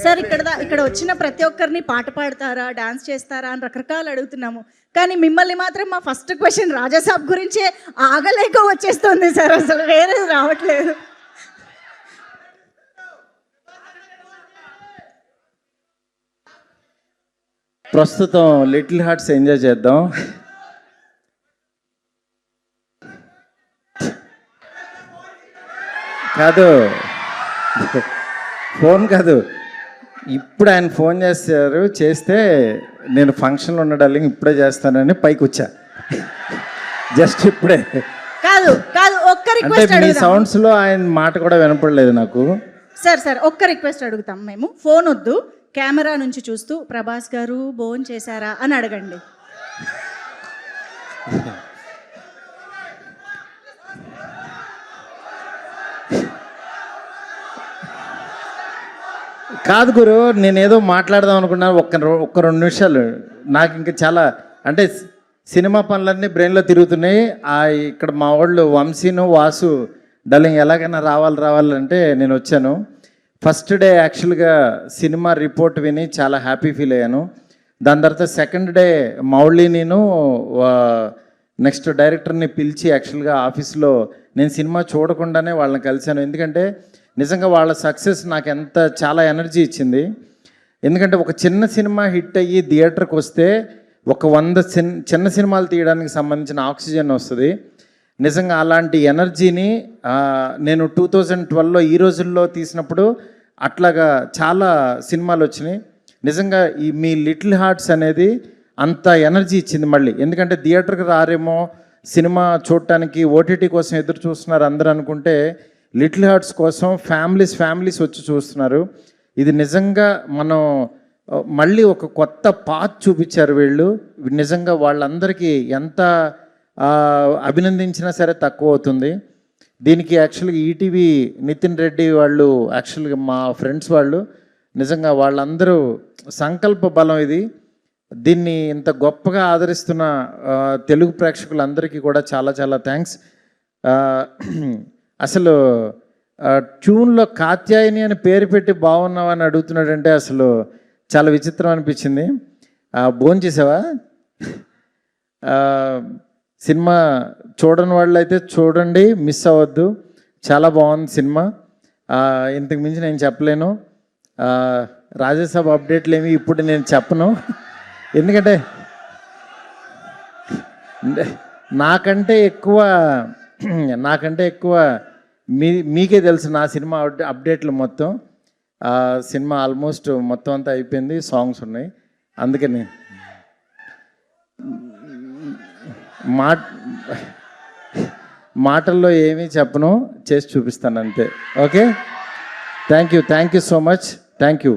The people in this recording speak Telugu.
సార్ ఇక్కడ వచ్చిన ప్రతి ఒక్కరిని పాట పాడతారా, డాన్స్ చేస్తారా అని రకరకాలు అడుగుతున్నాము. కానీ మిమ్మల్ని మాత్రం మా ఫస్ట్ క్వశ్చన్ రాజాసాబ్ గురించే ఆగలేక వచ్చేస్తుంది సార్, అసలు వేరే రావట్లేదు. ప్రస్తుతం లిటిల్ హార్ట్స్ ఎంజాయ్ చేద్దాం. కాదు, ఫోన్ కాదు, ఇప్పుడు ఆయన ఫోన్ చేస్తే నేను ఫంక్షన్లో ఉన్న డార్లింగ్ ఇప్పుడే చేస్తానని పైకి వచ్చా. జస్ట్ ఇప్పుడే. కాదు కాదు, ఒక్క రిక్వెస్ట్ మీ సౌండ్స్లో ఆయన మాట కూడా వినపడలేదు నాకు. సార్ ఒక్క రిక్వెస్ట్ అడుగుతాం మేము. ఫోన్ వద్దు, కెమెరా నుంచి చూస్తూ ప్రభాస్ గారు భోజనం చేశారా అని అడగండి. కాదు గురు, నేనేదో మాట్లాడదాం అనుకున్నాను. ఒక్క 2 నిమిషాలు. నాకు ఇంకా చాలా అంటే సినిమా పనులన్నీ బ్రెయిన్లో తిరుగుతున్నాయి. ఇక్కడ మా వాళ్ళు వంశీను వాసు డార్లింగ్ ఎలాగైనా రావాలంటే నేను వచ్చాను. ఫస్ట్ డే యాక్చువల్గా సినిమా రిపోర్ట్ విని చాలా హ్యాపీ ఫీల్ అయ్యాను. దాని తర్వాత సెకండ్ డే మౌళి నేను నెక్స్ట్ డైరెక్టర్ని పిలిచి యాక్చువల్గా ఆఫీస్లో నేను సినిమా చూడకుండానే వాళ్ళని కలిశాను. ఎందుకంటే నిజంగా వాళ్ళ సక్సెస్ నాకు చాలా ఎనర్జీ ఇచ్చింది. ఎందుకంటే ఒక చిన్న సినిమా హిట్ అయ్యి థియేటర్కి వస్తే ఒక 100 చిన్న సినిమాలు తీయడానికి సంబంధించిన ఆక్సిజన్ వస్తుంది. నిజంగా అలాంటి ఎనర్జీని నేను 2012లో ఈ రోజుల్లో తీసినప్పుడు అట్లాగా చాలా సినిమాలు వచ్చినాయి. నిజంగా మీ లిటిల్ హార్ట్స్ అనేది అంత ఎనర్జీ ఇచ్చింది మళ్ళీ. ఎందుకంటే థియేటర్కి రారేమో, సినిమా చూడటానికి ఓటీటీ కోసం ఎదురు చూస్తున్నారు అందరూ అనుకుంటే లిటిల్ హార్ట్స్ కోసం ఫ్యామిలీస్ వచ్చి చూస్తున్నారు. ఇది నిజంగా మనం మళ్ళీ ఒక కొత్త పాత్ చూపించారు వీళ్ళు. నిజంగా వాళ్ళందరికీ ఎంత అభినందించినా సరే తక్కువ అవుతుంది. దీనికి యాక్చువల్గా ఈటీవీ నితిన్ రెడ్డి వాళ్ళు, యాక్చువల్గా మా ఫ్రెండ్స్ వాళ్ళు, నిజంగా వాళ్ళందరూ సంకల్ప బలం ఇది. దీన్ని ఇంత గొప్పగా ఆదరిస్తున్న తెలుగు ప్రేక్షకులందరికీ కూడా చాలా చాలా థ్యాంక్స్. అసలు ట్యూన్లో కాత్యాయని అని పేరు పెట్టి బాగున్నావని అడుగుతున్నాడంటే అసలు చాలా విచిత్రం అనిపించింది. భోంచేసావా? సినిమా చూడని వాళ్ళు అయితే చూడండి, మిస్ అవ్వద్దు. చాలా బాగుంది సినిమా. ఇంతకు మించి నేను చెప్పలేను. రాజాసాబ్ అప్డేట్లు ఏమి ఇప్పుడు నేను చెప్పను. ఎందుకంటే నాకంటే ఎక్కువ మీకే తెలుసు నా సినిమా అప్డేట్లు మొత్తం. సినిమా ఆల్మోస్ట్ మొత్తం అంతా అయిపోయింది, సాంగ్స్ ఉన్నాయి. అందుకని మాటల్లో ఏమీ చెప్పను, చేసి చూపిస్తాను అంతే. Okay, thank you so much. Thank you.